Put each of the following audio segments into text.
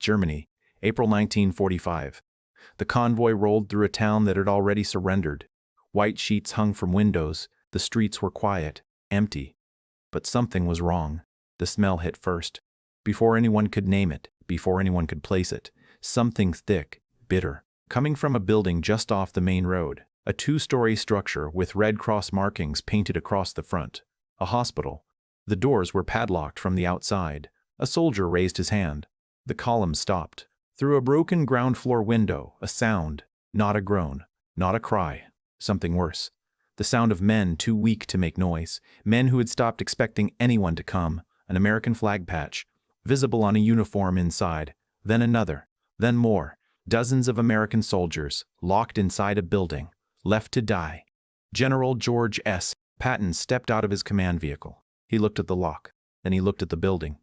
Germany, April 1945. The convoy rolled through a town that had already surrendered. White sheets hung from windows. The streets were quiet, empty. But something was wrong. The smell hit first. Before anyone could name it, before anyone could place it, something thick, bitter, coming from a building just off the main road. A two-story structure with Red Cross markings painted across the front. A hospital. The doors were padlocked from the outside. A soldier raised his hand. The column stopped. Through a broken ground-floor window, a sound, not a groan, not a cry, something worse. The sound of men too weak to make noise, men who had stopped expecting anyone to come, an American flag patch, visible on a uniform inside, then another, then more, dozens of American soldiers, locked inside a building, left to die. General George S. Patton stepped out of his command vehicle. He looked at the lock, then he looked at the building.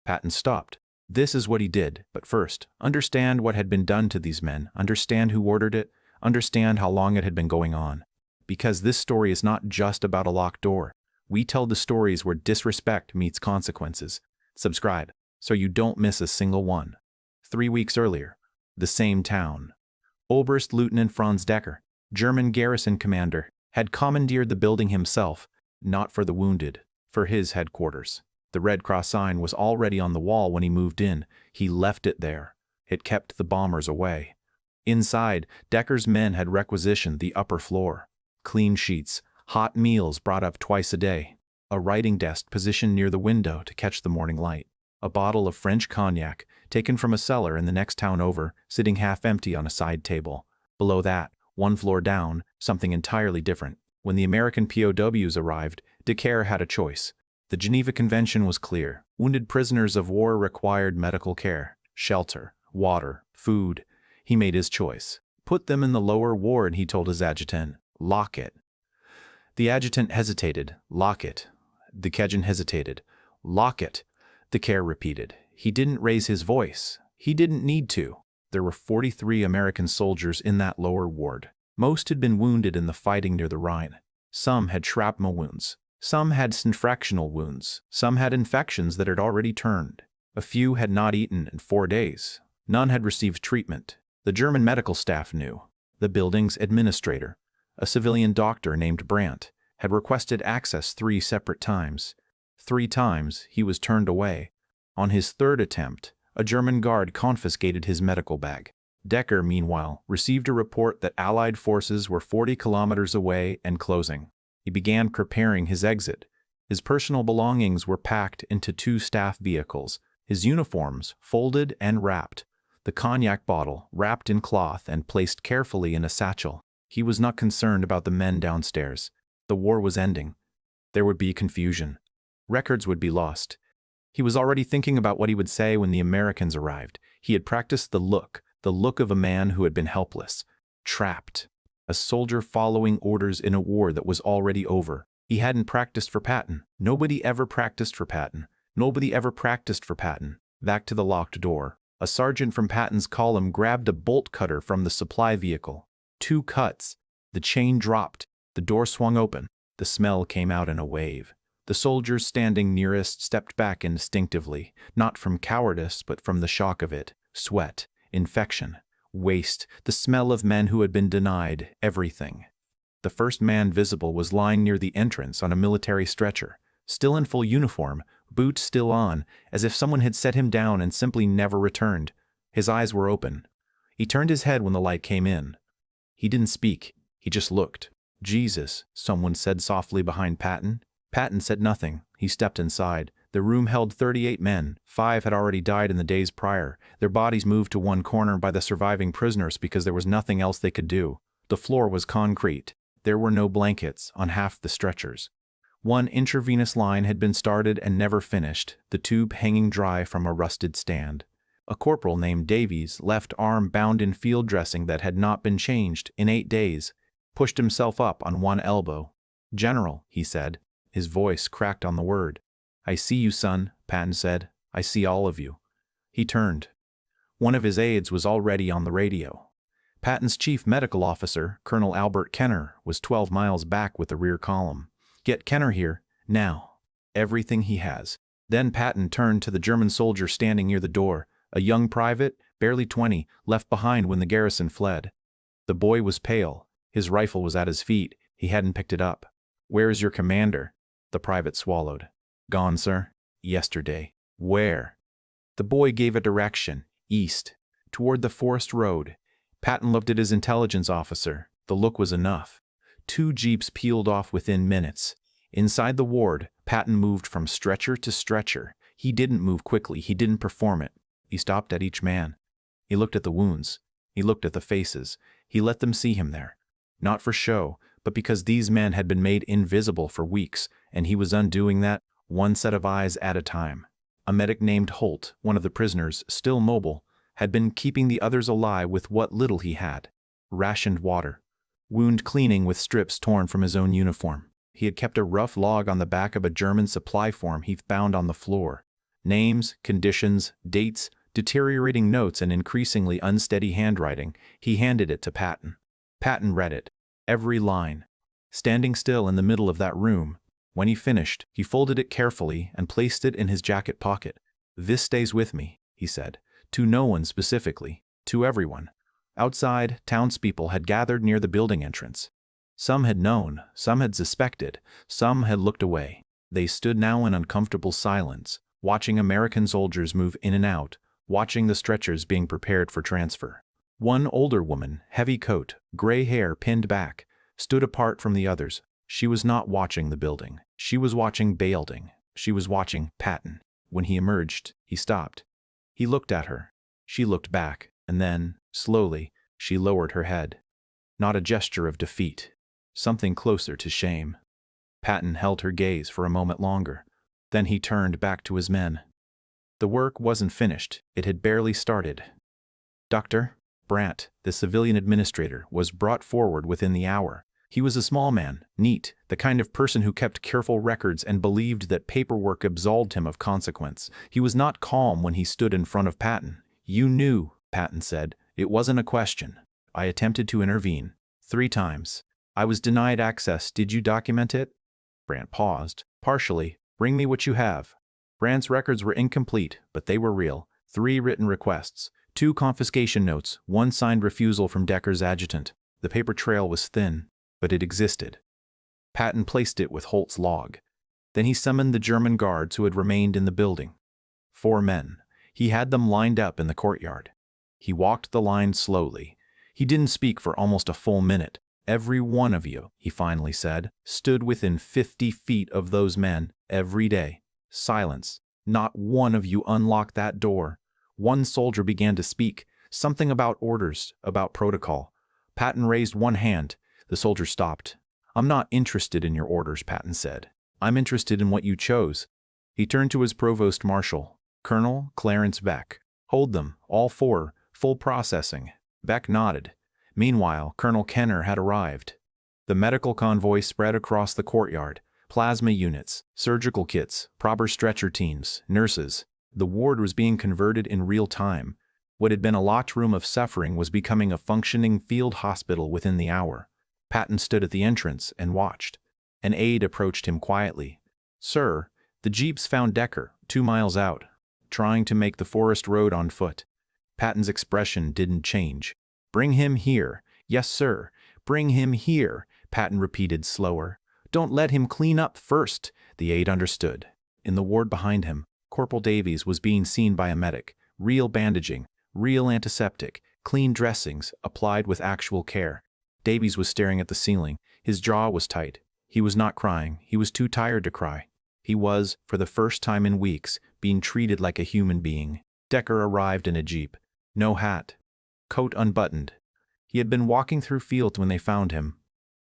Patton stopped. This is what he did, but first, understand what had been done to these men, understand who ordered it, understand how long it had been going on. Because this story is not just about a locked door. We tell the stories where disrespect meets consequences. Subscribe, so you don't miss a single one. 3 weeks earlier, the same town. Oberst-Lieutenant Franz Decker, German garrison commander, had commandeered the building himself, not for the wounded, for his headquarters. The Red Cross sign was already on the wall when he moved in. He left it there. It kept the bombers away. Inside, Decker's men had requisitioned the upper floor. Clean sheets, hot meals brought up twice a day, a writing desk positioned near the window to catch the morning light, a bottle of French cognac taken from a cellar in the next town over, sitting half empty on a side table. Below that, one floor down, something entirely different. When the American POWs arrived, Decker had a choice. The Geneva Convention was clear. Wounded prisoners of war required medical care, shelter, water, food. He made his choice. Put them in the lower ward, he told his adjutant. Lock it. The adjutant hesitated. Lock it. The Decker hesitated. Lock it. Decker repeated. He didn't raise his voice. He didn't need to. There were 43 American soldiers in that lower ward. Most had been wounded in the fighting near the Rhine. Some had shrapnel wounds. Some had fractional wounds. Some had infections that had already turned. A few had not eaten in 4 days. None had received treatment. The German medical staff knew. The building's administrator, a civilian doctor named Brandt, had requested access 3 separate times. 3 times he was turned away. On his 3rd attempt, a German guard confiscated his medical bag. Decker, meanwhile, received a report that Allied forces were 40 kilometers away and closing. He began preparing his exit. His personal belongings were packed into 2 staff vehicles, his uniforms folded and wrapped, the cognac bottle wrapped in cloth and placed carefully in a satchel. He was not concerned about the men downstairs. The war was ending. There would be confusion. Records would be lost. He was already thinking about what he would say when the Americans arrived. He had practiced the look of a man who had been helpless, trapped. A soldier following orders in a war that was already over. He hadn't practiced for Patton. Nobody ever practiced for Patton. Nobody ever practiced for Patton. Back to the locked door. A sergeant from Patton's column grabbed a bolt cutter from the supply vehicle. 2 cuts. The chain dropped. The door swung open. The smell came out in a wave. The soldiers standing nearest stepped back instinctively, not from cowardice but from the shock of it. Sweat, infection, waste, the smell of men who had been denied everything. The first man visible was lying near the entrance on a military stretcher, still in full uniform, boots still on, as if someone had set him down and simply never returned. His eyes were open. He turned his head when the light came in. He didn't speak. He just looked. Jesus, someone said softly behind Patton. Patton said nothing. He stepped inside. The room held 38 men. 5 had already died in the days prior. Their bodies moved to one corner by the surviving prisoners because there was nothing else they could do. The floor was concrete. There were no blankets on half the stretchers. One intravenous line had been started and never finished, the tube hanging dry from a rusted stand. A corporal named Davies, left arm bound in field dressing that had not been changed in 8 days, pushed himself up on one elbow. "General," he said. His voice cracked on the word. "I see you, son," Patton said. "I see all of you." He turned. One of his aides was already on the radio. Patton's chief medical officer, Colonel Albert Kenner, was 12 miles back with the rear column. "Get Kenner here, now. Everything he has." Then Patton turned to the German soldier standing near the door. A young private, barely 20, left behind when the garrison fled. The boy was pale. His rifle was at his feet. He hadn't picked it up. "Where is your commander?" The private swallowed. "Gone, sir. Yesterday." "Where?" The boy gave a direction. "East. Toward the forest road." Patton looked at his intelligence officer. The look was enough. 2 jeeps peeled off within minutes. Inside the ward, Patton moved from stretcher to stretcher. He didn't move quickly. He didn't perform it. He stopped at each man. He looked at the wounds. He looked at the faces. He let them see him there. Not for show, but because these men had been made invisible for weeks, and he was undoing that, one set of eyes at a time. A medic named Holt, one of the prisoners, still mobile, had been keeping the others alive with what little he had. Rationed water. Wound cleaning with strips torn from his own uniform. He had kept a rough log on the back of a German supply form he found on the floor. Names, conditions, dates, deteriorating notes, and increasingly unsteady handwriting. He handed it to Patton. Patton read it. Every line. Standing still in the middle of that room. When he finished, he folded it carefully and placed it in his jacket pocket. "This stays with me," he said. To no one specifically. To everyone. Outside, townspeople had gathered near the building entrance. Some had known, some had suspected, some had looked away. They stood now in uncomfortable silence, watching American soldiers move in and out, watching the stretchers being prepared for transfer. One older woman, heavy coat, gray hair pinned back, stood apart from the others. She was not watching the building. She was watching Balding. She was watching Patton. When he emerged, he stopped. He looked at her. She looked back, and then, slowly, she lowered her head. Not a gesture of defeat. Something closer to shame. Patton held her gaze for a moment longer. Then he turned back to his men. The work wasn't finished. It had barely started. Dr. Brandt, the civilian administrator, was brought forward within the hour. He was a small man, neat, the kind of person who kept careful records and believed that paperwork absolved him of consequence. He was not calm when he stood in front of Patton. "You knew," Patton said. "It wasn't a question. I attempted to intervene. 3 times. I was denied access. Did you document it?" Brandt paused. "Partially. Bring me what you have." Brandt's records were incomplete, but they were real. 3 written requests, 2 confiscation notes, 1 signed refusal from Decker's adjutant. The paper trail was thin, but it existed. Patton placed it with Holt's log. Then he summoned the German guards who had remained in the building. 4 men. He had them lined up in the courtyard. He walked the line slowly. He didn't speak for almost a full minute. "Every one of you," he finally said, "stood within 50 feet of those men every day. Silence. Not one of you unlocked that door." One soldier began to speak, something about orders, about protocol. Patton raised one hand. The soldier stopped. "I'm not interested in your orders," Patton said. "I'm interested in what you chose." He turned to his provost marshal, Colonel Clarence Beck. "Hold them, all 4, full processing." Beck nodded. Meanwhile, Colonel Kenner had arrived. The medical convoy spread across the courtyard. Plasma units, surgical kits, proper stretcher teams, nurses. The ward was being converted in real time. What had been a locked room of suffering was becoming a functioning field hospital within the hour. Patton stood at the entrance and watched. An aide approached him quietly. "Sir, the jeeps found Decker, 2 miles out, trying to make the forest road on foot." Patton's expression didn't change. "Bring him here." "Yes, sir. Bring him here," Patton repeated slower. "Don't let him clean up first." The aide understood. In the ward behind him, Corporal Davies was being seen by a medic. Real bandaging, real antiseptic, clean dressings, applied with actual care. Davies was staring at the ceiling. His jaw was tight. He was not crying. He was too tired to cry. He was, for the first time in weeks, being treated like a human being. Decker arrived in a jeep. No hat. Coat unbuttoned. He had been walking through fields when they found him.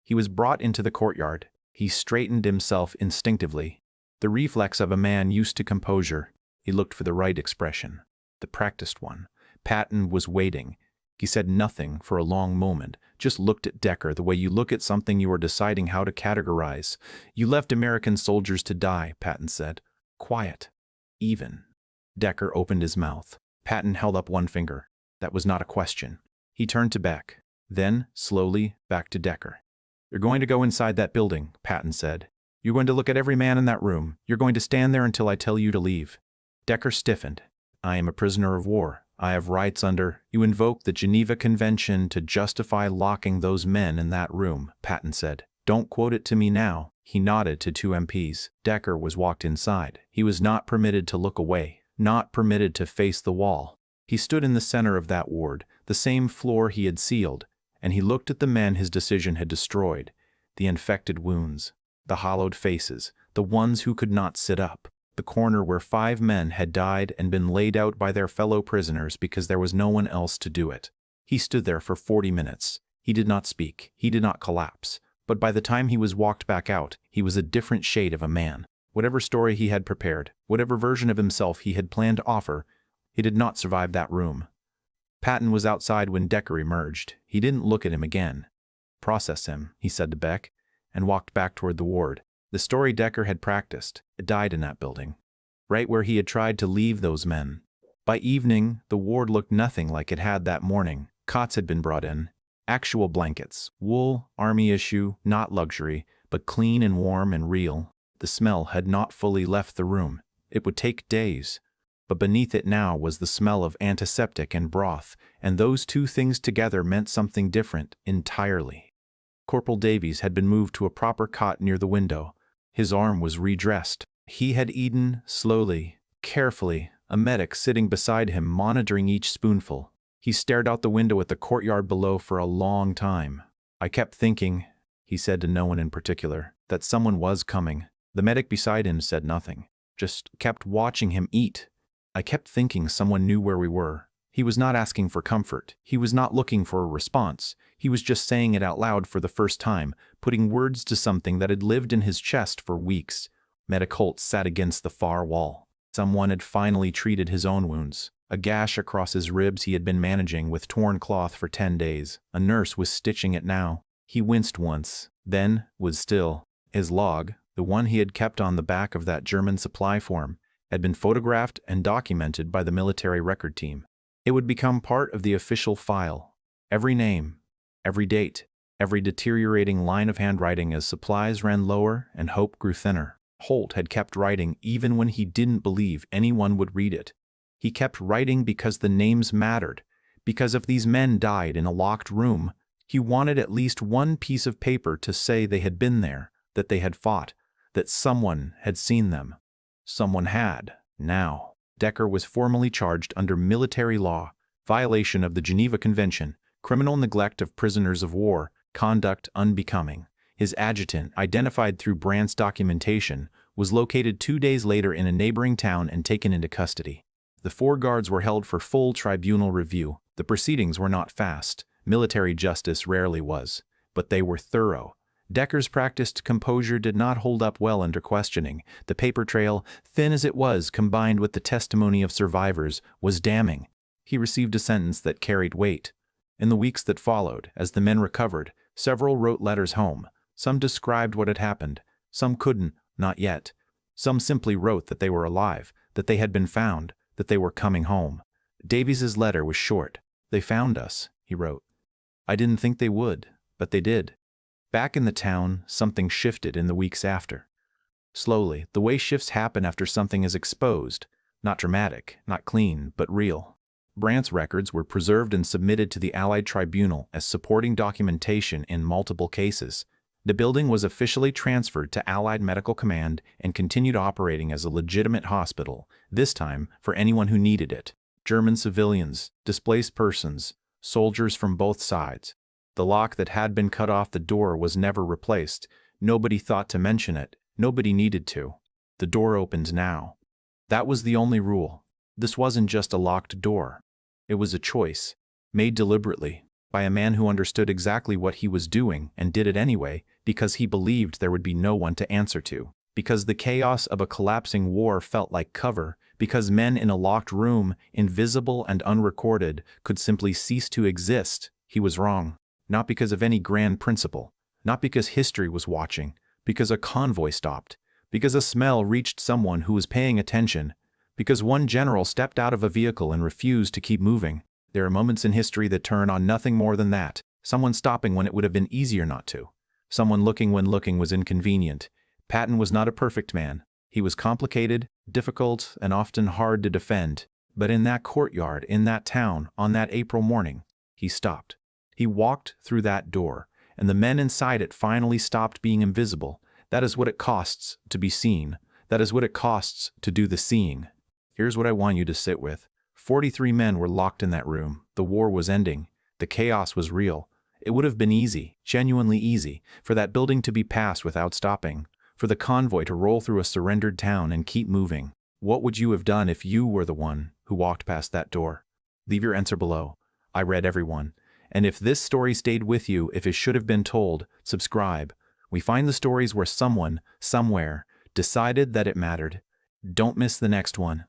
He was brought into the courtyard. He straightened himself instinctively. The reflex of a man used to composure. He looked for the right expression. The practiced one. Patton was waiting. He said nothing for a long moment, just looked at Decker the way you look at something you are deciding how to categorize. "You left American soldiers to die," Patton said. "Quiet. Even." Decker opened his mouth. Patton held up one finger. That was not a question. He turned to Beck. Then, slowly, back to Decker. "You're going to go inside that building," Patton said. "You're going to look at every man in that room. You're going to stand there until I tell you to leave." Decker stiffened. I am a prisoner of war. I have rights under. You invoke the Geneva Convention to justify locking those men in that room, Patton said. Don't quote it to me now. He nodded to two MPs. Decker was walked inside. He was not permitted to look away, not permitted to face the wall. He stood in the center of that ward, the same floor he had sealed, and he looked at the men his decision had destroyed, the infected wounds, the hollowed faces, the ones who could not sit up, the corner where 5 men had died and been laid out by their fellow prisoners because there was no one else to do it. He stood there for 40 minutes. He did not speak. He did not collapse. But by the time he was walked back out, he was a different shade of a man. Whatever story he had prepared, whatever version of himself he had planned to offer, he did not survive that room. Patton was outside when Decker emerged. He didn't look at him again. "Process him," he said to Beck, and walked back toward the ward. The story Decker had practiced, it died in that building, right where he had tried to leave those men. By evening, the ward looked nothing like it had that morning. Cots had been brought in. Actual blankets, wool, army issue, not luxury, but clean and warm and real. The smell had not fully left the room. It would take days. But beneath it now was the smell of antiseptic and broth, and those two things together meant something different entirely. Corporal Davies had been moved to a proper cot near the window. His arm was redressed. He had eaten slowly, carefully, a medic sitting beside him monitoring each spoonful. He stared out the window at the courtyard below for a long time. "I kept thinking," he said to no one in particular, "that someone was coming." The medic beside him said nothing, just kept watching him eat. "I kept thinking someone knew where we were." He was not asking for comfort. He was not looking for a response. He was just saying it out loud for the first time, putting words to something that had lived in his chest for weeks. Medic Holt sat against the far wall. Someone had finally treated his own wounds. A gash across his ribs he had been managing with torn cloth for 10 days. A nurse was stitching it now. He winced once, then was still. His log, the one he had kept on the back of that German supply form, had been photographed and documented by the military record team. It would become part of the official file. Every name, every date, every deteriorating line of handwriting as supplies ran lower and hope grew thinner. Holt had kept writing even when he didn't believe anyone would read it. He kept writing because the names mattered, because if these men died in a locked room, he wanted at least one piece of paper to say they had been there, that they had fought, that someone had seen them. Someone had. Now, Decker was formally charged under military law, violation of the Geneva Convention, criminal neglect of prisoners of war, conduct unbecoming. His adjutant, identified through Brandt's documentation, was located 2 days later in a neighboring town and taken into custody. The 4 guards were held for full tribunal review. The proceedings were not fast. Military justice rarely was, but they were thorough. Decker's practiced composure did not hold up well under questioning. The paper trail, thin as it was, combined with the testimony of survivors, was damning. He received a sentence that carried weight. In the weeks that followed, as the men recovered, several wrote letters home. Some described what had happened. Some couldn't, not yet. Some simply wrote that they were alive, that they had been found, that they were coming home. Davies's letter was short. "They found us," he wrote. "I didn't think they would, but they did." Back in the town, something shifted in the weeks after. Slowly, the way shifts happen after something is exposed. Not dramatic, not clean, but real. Brandt's records were preserved and submitted to the Allied Tribunal as supporting documentation in multiple cases. The building was officially transferred to Allied Medical Command and continued operating as a legitimate hospital, this time for anyone who needed it. German civilians, displaced persons, soldiers from both sides. The lock that had been cut off the door was never replaced. Nobody thought to mention it. Nobody needed to. The door opened now. That was the only rule. This wasn't just a locked door. It was a choice, made deliberately, by a man who understood exactly what he was doing and did it anyway because he believed there would be no one to answer to. Because the chaos of a collapsing war felt like cover, because men in a locked room, invisible and unrecorded, could simply cease to exist, he was wrong. Not because of any grand principle, not because history was watching, because a convoy stopped, because a smell reached someone who was paying attention, because one general stepped out of a vehicle and refused to keep moving. There are moments in history that turn on nothing more than that. Someone stopping when it would have been easier not to. Someone looking when looking was inconvenient. Patton was not a perfect man. He was complicated, difficult, and often hard to defend. But in that courtyard, in that town, on that April morning, he stopped. He walked through that door, and the men inside it finally stopped being invisible. That is what it costs to be seen. That is what it costs to do the seeing. Here's what I want you to sit with. 43 men were locked in that room. The war was ending. The chaos was real. It would have been easy, genuinely easy, for that building to be passed without stopping, for the convoy to roll through a surrendered town and keep moving. What would you have done if you were the one who walked past that door? Leave your answer below. I read every one. And if this story stayed with you, if it should have been told, subscribe. We find the stories where someone, somewhere, decided that it mattered. Don't miss the next one.